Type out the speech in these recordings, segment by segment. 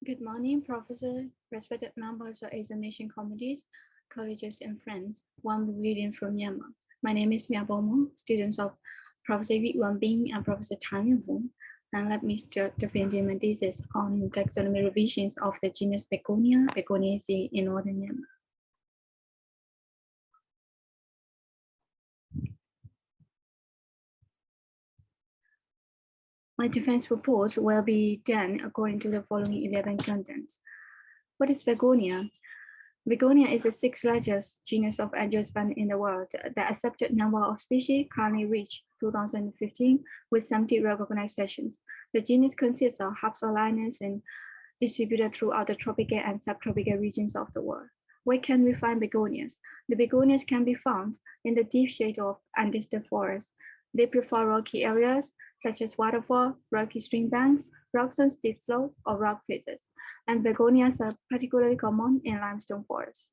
Good morning, Professor, respected members of examination committees, colleges, and friends. One reading from Myanmar. My name is Mia Bomo, students of Professor Wee Wan Bing and Professor Tang Yun-Hong. And let me start defending my thesis on taxonomy revisions of the genus Begonia, Begoniaceae in northern Myanmar. My defense report will be done according to the following 11 contents. What is Begonia? Begonia is the sixth largest genus of angiosperm in the world. The accepted number of species currently reached 2015 with 70 recognized sections. The genus consists of Hapsolinas and distributed throughout the tropical and subtropical regions of the world. Where can we find begonias? The begonias can be found in the deep shade of undisturbed forests. They prefer rocky areas such as waterfall, rocky stream banks, rocks on steep slopes, or rock faces. And begonias are particularly common in limestone forests.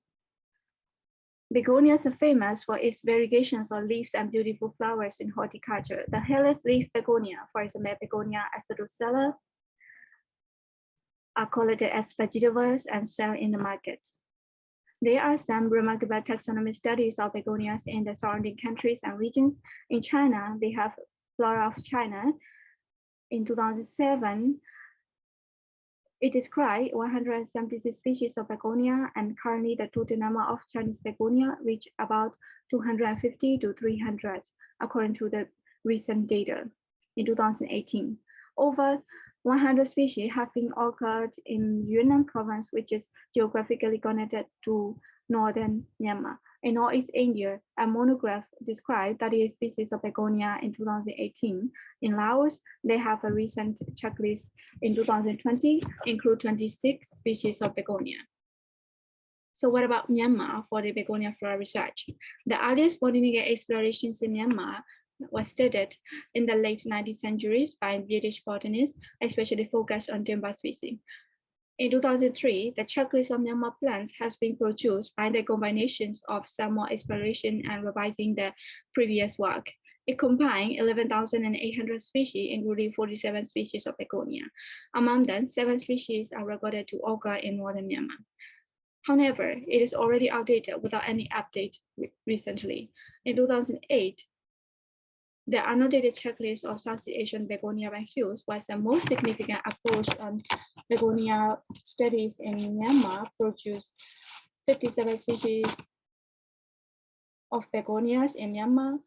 Begonias are famous for its variegations of leaves and beautiful flowers in horticulture. The hairless leaf begonia, for example, Begonia acetosella, are collected as vegetables and sold in the market. There are some remarkable taxonomic studies of begonias in the surrounding countries and regions. In China, they have Flora of China. In 2007, it described 176 species of begonia, and currently the total number of Chinese begonia reach about 250 to 300, according to the recent data. In 2018, over 100 species have been occurred in Yunnan province, which is geographically connected to northern Myanmar. In Northeast India, a monograph described 38 species of begonia in 2018. In Laos, they have a recent checklist in 2020, include 26 species of begonia. So what about Myanmar for the begonia flora research? The earliest botanical explorations in Myanmar was studied in the late 19th century by British botanists, especially focused on timber species. In 2003, the checklist of Myanmar plants has been produced by the combinations of some more exploration and revising the previous work. It combined 11,800 species, including 47 species of begonia. Among them, 7 species are recorded to occur in northern Myanmar. However, it is already outdated without any update recently. In 2008, the annotated checklist of Southeast Asian begonia by Hughes was the most significant approach on begonia studies in Myanmar, produced 57 species of begonias in Myanmar,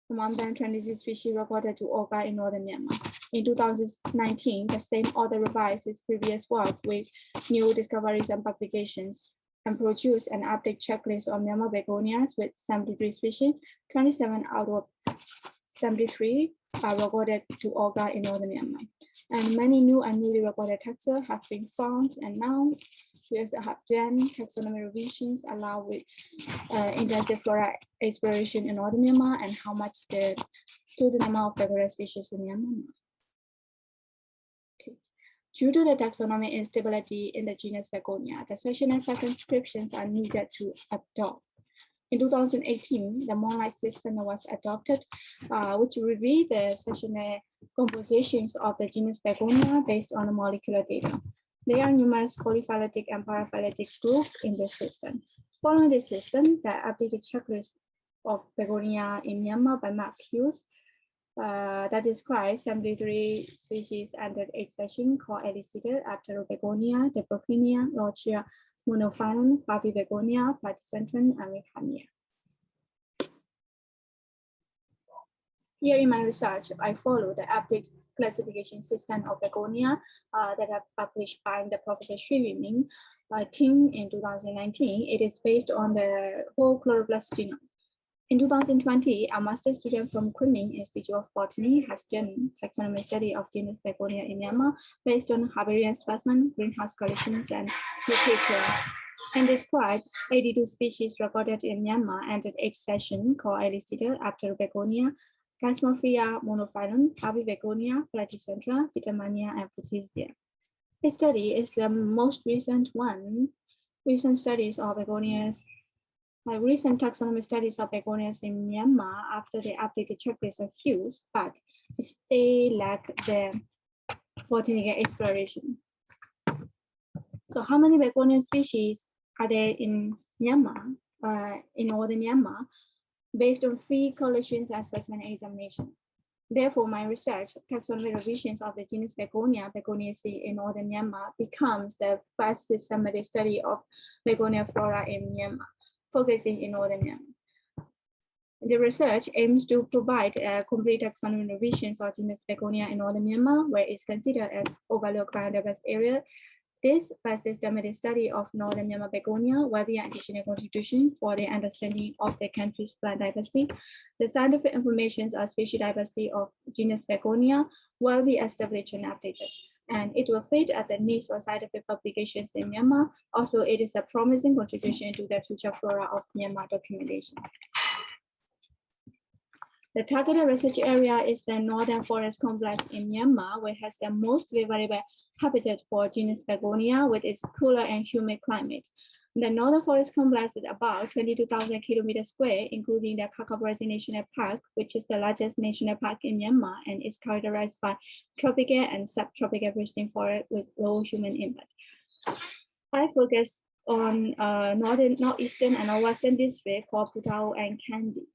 among them 26 species recorded to occur in northern Myanmar. In 2019, the same author revised his previous work with new discoveries and publications and produced an updated checklist of Myanmar begonias with 73 species. 27 out of 73 are recorded to occur in northern Myanmar. And many new and newly recorded taxa have been found, and now we also have done taxonomy revisions allow with intensive flora exploration in northern Myanmar and how much the total number of begonia species in Myanmar. Okay. Due to the taxonomic instability in the genus Begonia, the sectional circumscriptions are needed to adopt. In 2018, the Moonlight system was adopted, which revealed the sectional compositions of the genus Begonia based on the molecular data. There are numerous polyphyletic and paraphyletic groups in this system. Following this system, the updated checklist of begonia in Myanmar by Mark Hughes that describes 73 species under 8 sections called Elicited, Begonia, the Begonia, Lorchia, Monophyllum, Pavi begonia, Platycentrum, and Ricania. Here in my research, I follow the updated classification system of begonia that are published by the Professor Xu Yuming team in 2019. It is based on the whole chloroplast genome. In 2020, a master student from Kunming Institute of Botany has done taxonomic study of genus Begonia in Myanmar based on herbarium specimen, greenhouse collections, and literature, and described 82 species recorded in Myanmar and an 8th session called Elicited after Begonia, Gasmophila monophyllum, Pavi begonia, Platycentra, Vitamania, and Putesia. This study is the most recent one. Recent studies of begonias. Recent taxonomic studies of begonias in Myanmar after the updated checklist of Hughes, but they lack the botanical exploration. So how many Begonia species are there in Myanmar, in northern Myanmar, based on 3 collections and specimen examination? Therefore, my research, taxonomic revisions of the genus Begonia, Begoniaceae in northern Myanmar, becomes the first systematic study of Begonia flora in Myanmar, focusing in northern Myanmar. The research aims to provide a complete taxonomic revisions of genus Begonia in northern Myanmar, where it's considered as overlooked biodiverse area. This first systematic study of northern Myanmar begonia will be an additional contribution for the understanding of the country's plant diversity. The scientific information on species diversity of genus Begonia will be established and updated, and it will fit at the needs of scientific publications in Myanmar. Also, it is a promising contribution to the future flora of Myanmar documentation. The targeted research area is the northern forest complex in Myanmar, which has the most favorable habitat for genus Begonia with its cooler and humid climate. The northern forest complex is about 22,000 kilometers square, including the Kakaporazi National Park, which is the largest national park in Myanmar and is characterized by tropical and subtropical pristine forest with low human impact. I focus on northeastern and northwestern district called Putao and Kandy.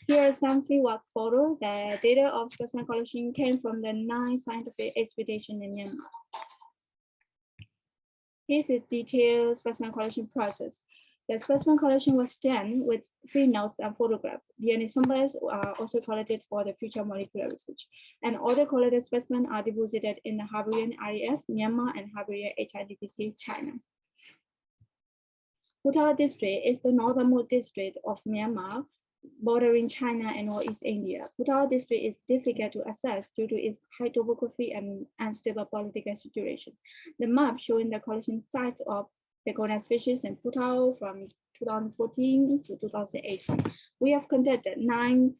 Here are some fieldwork photos. The data of specimen collection came from the 9 scientific expedition in Myanmar. Here's a detailed specimen collection process. The specimen collection was done with 3 notes and photographs. DNA samples are also collected for the future molecular research. And all the collected specimens are deposited in the Harborian REF, Myanmar, and Harborian HIDPC, China. Putao district is the northernmost district of Myanmar, bordering China and Northeast India. Putao district is difficult to assess due to its high topography and unstable political situation. The map showing the collection sites of Begonia species in Putao from 2014 to 2018. We have conducted 9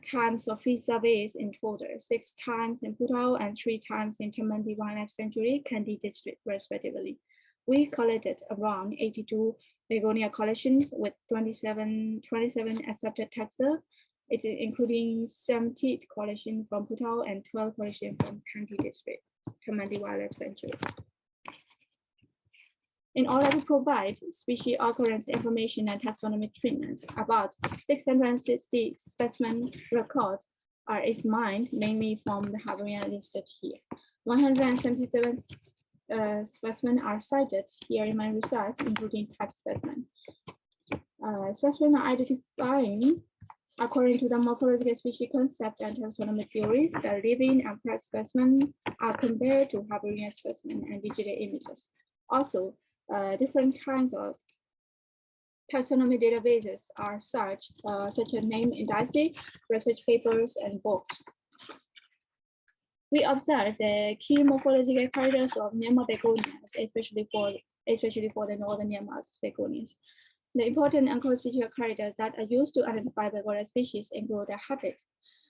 times of field surveys in total, 6 times in Putao and 3 times in Tamandi Wildlife Sanctuary, Kandy district, respectively. We collected around 82 Begonia collections with 27 accepted taxa. It's including 70 collections from Putao and 12 collections from Kandy district, Tamandi Wildlife Sanctuary. In order to provide species occurrence information and taxonomic treatment, about 660 specimen records are examined, mainly from the Harborian listed here. 177 specimens are cited here in my research, including type specimen. Specimens are identifying according to the morphological species concept and taxonomic theories. The living and pressed specimens are compared to Harborian specimen and digital images. Also, different kinds of taxonomic databases are searched, such as name indices, research papers, and books. We observe the key morphological characters of Myanmar begonias, especially for the northern Myanmar begonias. The important and co-species characters that are used to identify begonia species include the habit,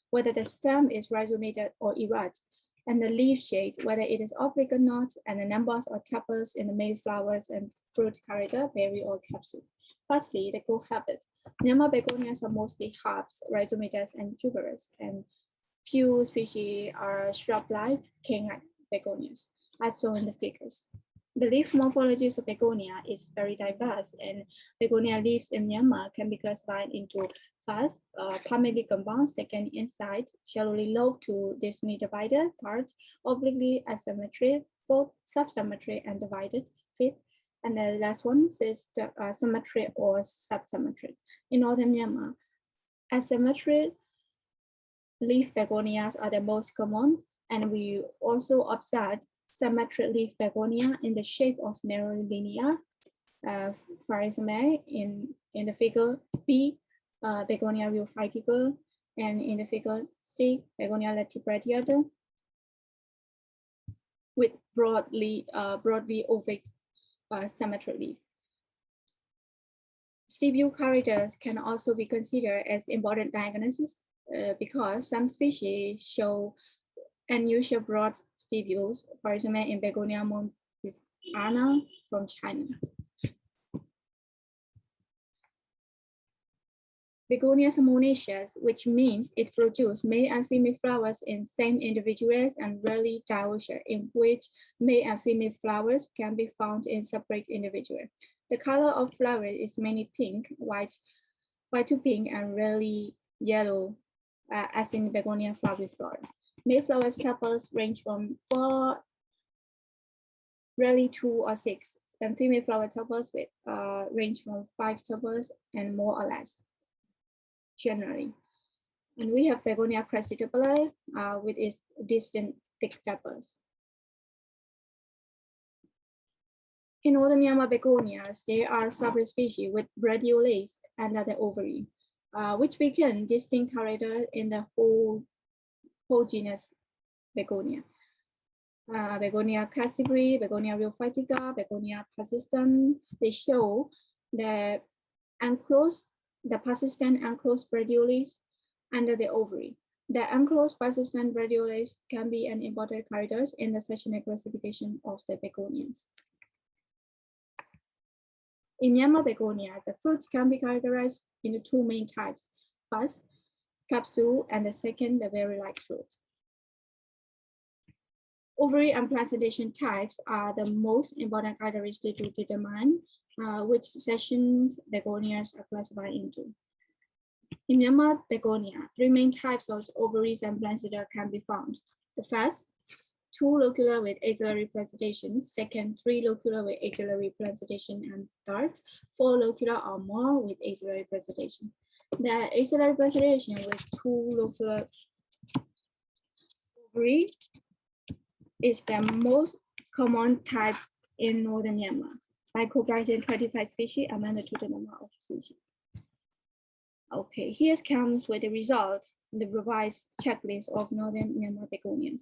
whether the stem is rhizomated or erect, and the leaf shade, whether it is oblique or not, and the numbers or tepals in the male flowers and fruit character, berry or capsule. Firstly, the growth habit. Myanmar begonias are mostly herbs, rhizomatous, and tuberous, and few species are shrub-like, cane-like begonias, as shown in the figures. The leaf morphologies of begonia is very diverse, and begonia leaves in Myanmar can be classified into first, palmate compound, second, inside, shallowly lobed to dismally divided, third, obliquely asymmetric, fourth, subsymmetric and divided, fifth, and the last one is symmetric or subsymmetric. In northern Myanmar, asymmetric leaf begonias are the most common, and we also observe symmetric leaf begonia in the shape of narrow linear. For example, in the figure B, Begonia rheophytica, and in the figure C, Begonia latibradiata, with broadly ovate symmetric leaf. Stibule characters can also be considered as important diagnosis because some species show unusual broad stipules, for example, in Begonia montana from China. Begonias monoecious, which means it produces male and female flowers in same individuals and rarely dioecious, in which male and female flowers can be found in separate individuals. The color of flowers is mainly pink, white to pink, and rarely yellow, as in Begonia flaviflora. Male flower tepals range from 4, rarely 2 or 6. Then female flower tepals range from 5 tepals and more or less, generally. And we have Begonia crassitepala with its distinct thick tepals. In northern Myanmar begonias, there are several species with bradiolates under the ovary, which become distinct characters in the whole genus Begonia. Begonia cassibri, Begonia rheophytica, Begonia persistent. They show the persistent enclosed bradiolates under the ovary. The enclosed persistent bradiolates can be an important character in the sectional classification of the begonias. In Myanmar begonia, the fruits can be categorized into 2 main types. First, capsule, and the second, the berry-like fruit. Ovary and placentation types are the most important characteristics to determine which sections begonias are classified into. In Myanmar begonia, 3 main types of ovaries and placenta can be found. The first, 2 locular with axillary placentation, second, 3 locular with axillary placentation, and third, 4 locular or more with axillary placentation. The axillary placentation with 2 locular ovary is the most common type in northern Myanmar, by comprising 35 species among the total number of species. Okay, here comes with the result, the revised checklist of northern Myanmar begonias.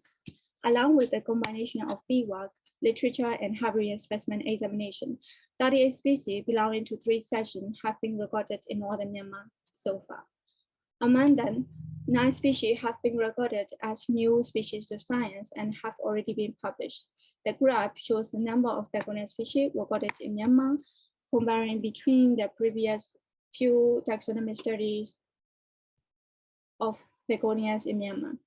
Along with the combination of fieldwork, literature, and Hungarian specimen examination, 38 species belonging to 3 sections have been recorded in northern Myanmar so far. Among them, 9 species have been recorded as new species to science and have already been published. The graph shows the number of begonia species recorded in Myanmar, comparing between the previous few taxonomic studies of begonias in Myanmar.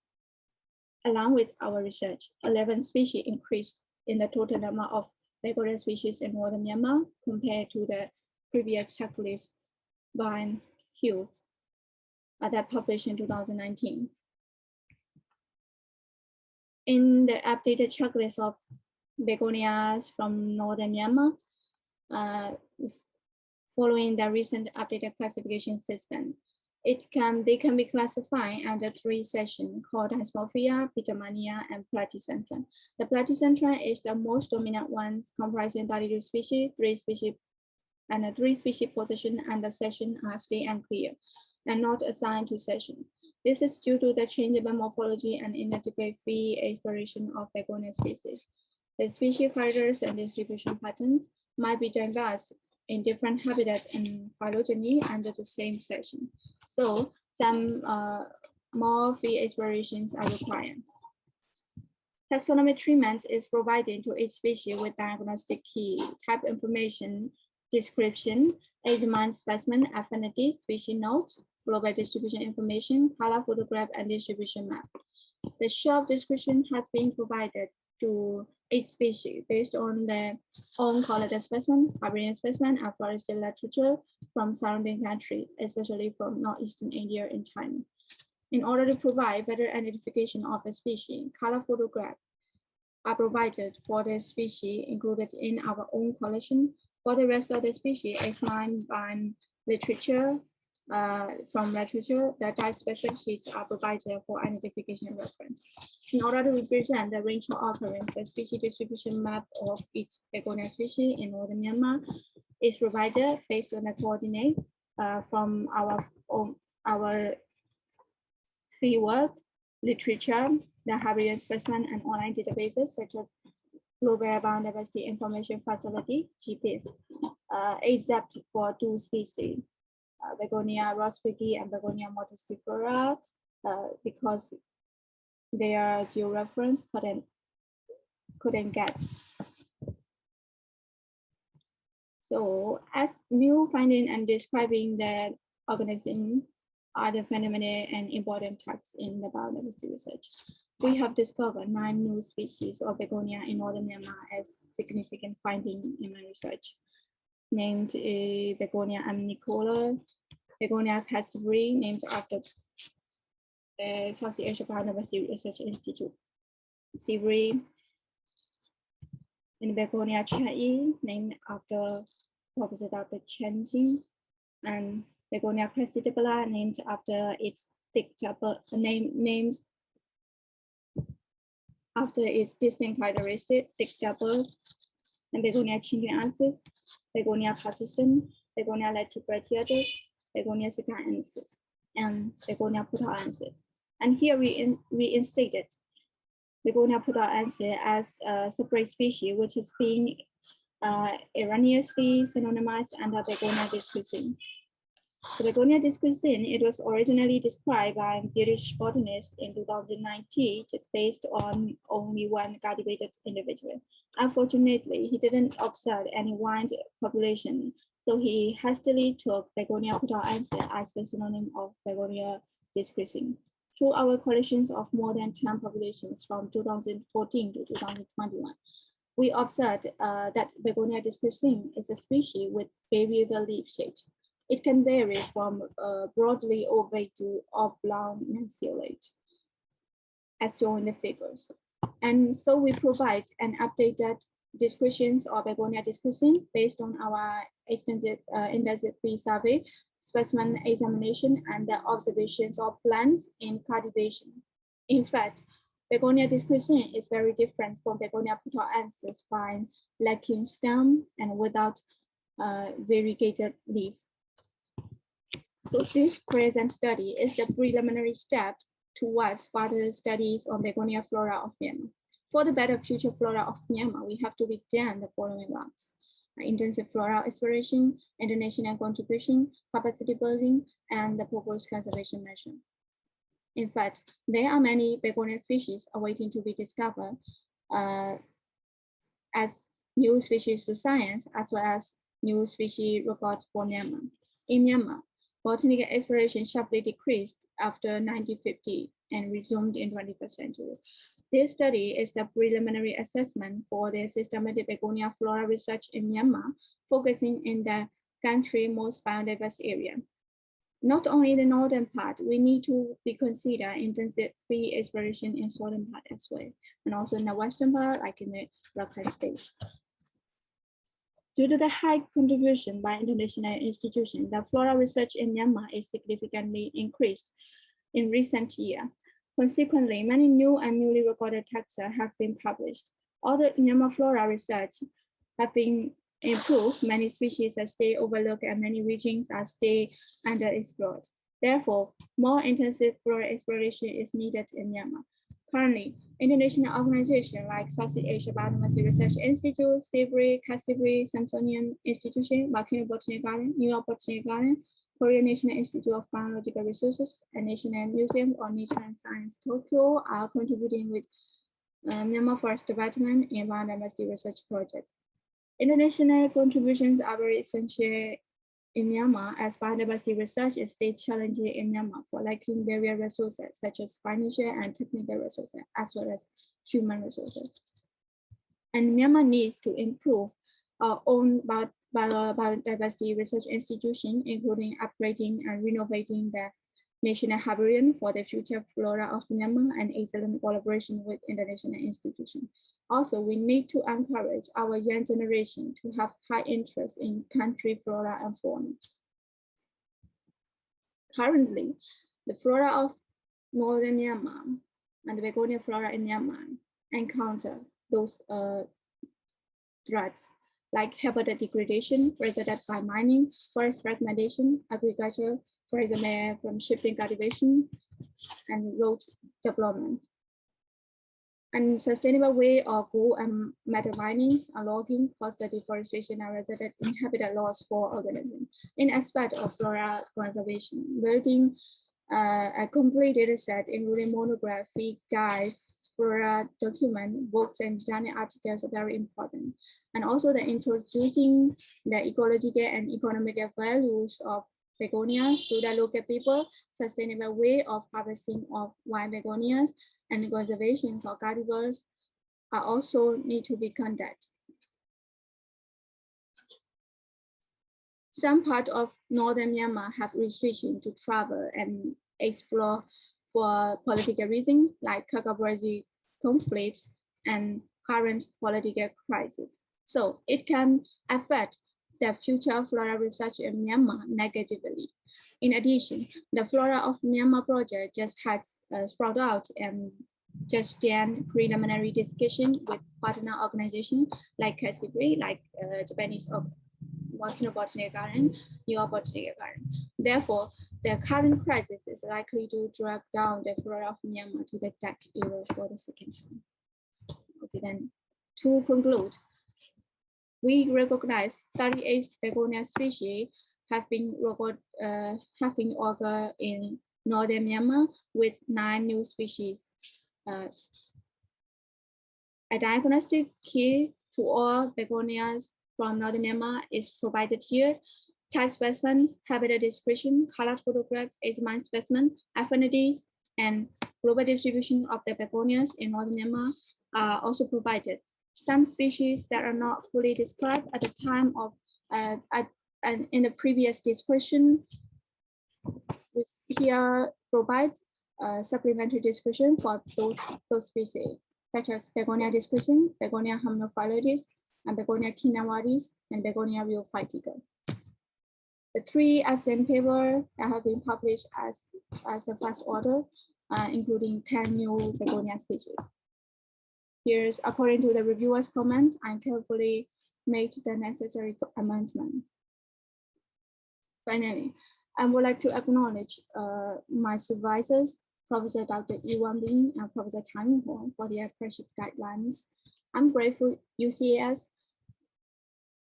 Along with our research, 11 species increased in the total number of begonia species in northern Myanmar compared to the previous checklist by Hughes that published in 2019. In the updated checklist of begonias from northern Myanmar, following the recent updated classification system, they can be classified under 3 sections called Dysmorphia, Bidermania, and Platycentra. The Platycentra is the most dominant one, comprising 32 species, 3 species position and the section are still unclear and not assigned to section. This is due to the changeable morphology and inadequate free exploration of begonia species. The species characters and distribution patterns might be diverse in different habitats and phylogeny under the same section. So some more free explorations are required. Taxonomic treatment is provided to each species with diagnostic key, type information, description, examined specimen, affinity, species notes, global distribution information, color photograph, and distribution map. The short description has been provided to each species based on their own collected specimen, Hungarian specimen, and forestry literature from surrounding countries, especially from northeastern India and China. In order to provide better identification of the species, color photographs are provided for the species included in our own collection. For the rest of the species, examined by literature, the type specimen sheets are provided for identification reference. In order to represent the range of occurrence, the species distribution map of each begonia species in northern Myanmar is provided based on the coordinate from our fieldwork, literature, the Hungarian specimen, and online databases such as Global Biodiversity Information Facility, GBIF, except for 2 species, Begonia rothschild and Begonia multiflora, because their georeference couldn't get. So as new finding and describing the organism are the fundamental and important tasks in the biodiversity research. We have discovered 9 new species of begonia in northern Myanmar as significant finding in my research, named Begonia amnicola, Begonia cassiveri, named after South Asia Biodiversity Research Institute, Siveri, and Begoniaceae, named after Professor Dr. Chen Jing, and Begonia crassitipula, named after its names after its distinct characteristic thick tuples, and Begonia chingensis, Begonia persistent, Begonia latibratiatus, Begonia sicaensis, and Begonia putaensis. And here we reinstated Begonia putaensis as a separate species, which is being erroneously synonymized under Begonia discussin. The Begonia discussin, it was originally described by a British botanist in 2019, just based on only one cultivated individual. Unfortunately, he didn't observe any wide population, so he hastily took Begonia putaensis as the synonym of Begonia discussin. Through our collections of more than 10 populations from 2014 to 2021, we observed that Begonia discussin is a species with variable leaf shapes. It can vary from broadly ovate to oblong lanceolate, as shown in the figures. And so we provide an updated descriptions of Begonia discussin based on our extensive intensive field survey, specimen examination, and the observations of plants in cultivation. In fact, Begonia discussin is very different from Begonia putaensis by lacking stem and without variegated leaf. So this present study is the preliminary step towards further studies on Begonia flora of Myanmar. For the better future flora of Myanmar, we have to begin the following rounds: intensive floral exploration, international contribution, capacity building, and the proposed conservation measure. In fact, there are many Begonia species awaiting to be discovered as new species to science, as well as new species records for Myanmar. In Myanmar, botanical exploration sharply decreased after 1950 and resumed in 21st century. This study is the preliminary assessment for the systematic Begonia flora research in Myanmar, focusing in the country's most biodiverse area. Not only the northern part, we need to be consider intensive field exploration in southern part as well, and also in the western part, like in the Rakhine State. Due to the high contribution by international institutions, the flora research in Myanmar is significantly increased in recent years. Consequently, many new and newly recorded taxa have been published. Although Myanmar flora research have been improved, many species are still overlooked and many regions are still underexplored. Therefore, more intensive flora exploration is needed in Myanmar. Currently, international organizations like South Asia Biodiversity Research Institute, Siveri, Cassiveri, Smithsonian Institution, Botanic Garden, New York Botanic Garden, Korean National Institute of Biological Resources, and National Museum of Nature and Science Tokyo are contributing with Myanmar Forest Department in biodiversity research project. International contributions are very essential in Myanmar, as biodiversity research is still challenging in Myanmar for lacking various resources such as financial and technical resources, as well as human resources. And Myanmar needs to improve our own biodiversity research institution, including upgrading and renovating the national herbarium for the future flora of Myanmar and excellent collaboration with international institutions. Also, we need to encourage our young generation to have high interest in country flora and fauna. Currently, the flora of northern Myanmar and the Begonia flora in Myanmar encounter those threats like habitat degradation resulted by mining, forest fragmentation, agriculture, for example, from shipping cultivation, and road development. And sustainable way of gold and metal mining and logging caused the deforestation and resulted in habitat loss for organisms. In aspect of flora conservation, building a complete data set, including monography, guides, flora document, books, and journal articles are very important. And also the introducing the ecological and economic values of begonias to the local people, sustainable way of harvesting of wild begonias, and conservation for cultivars are also need to be conducted. Some parts of northern Myanmar have restrictions to travel and explore for political reasons like Kakabrazi conflict and current political crisis. So it can affect the future flora research in Myanmar negatively. In addition, the Flora of Myanmar project just has sprouted out and just done preliminary discussion with partner organizations like KCB, like Japanese Wakino Botanical Garden, New York Botanical Garden. Therefore, the current crisis is likely to drag down the flora of Myanmar to the dark era for the second time. Okay, then to conclude, we recognize 38 Begonia species have been occurred in northern Myanmar with 9 new species. A diagnostic key to all begonias from northern Myanmar is provided here. Type specimen, habitat description, color photograph, age-mined specimen, affinities, and global distribution of the begonias in northern Myanmar are also provided. Some species that are not fully described at the time of and in the previous description, we here provide supplementary description for those species, such as Begonia description, Begonia hamnophyloides, and Begonia kinawardis, and Begonia rheophytica. The 3 ASEAN papers that have been published as a first order, including 10 new Begonia species. Here's according to the reviewer's comment, I carefully made the necessary amendment. Finally, I would like to acknowledge my supervisors, Professor Dr. Iwan Bin and Professor Tang Huang for their precious guidelines. I'm grateful UCAS,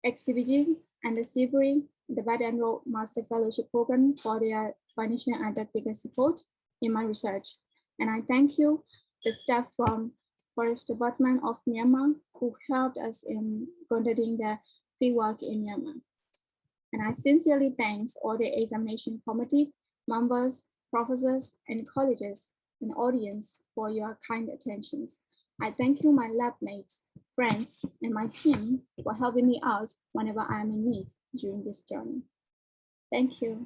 XTBG, and the CBRI, the Bad Enrolled Master Fellowship Program for their financial and technical support in my research. And I thank you, the staff from Forest Department of Myanmar, who helped us in conducting the fieldwork in Myanmar. And I sincerely thank all the examination committee members, professors, and colleges and audience for your kind attentions. I thank you, my lab mates, friends, and my team for helping me out whenever I am in need during this journey. Thank you.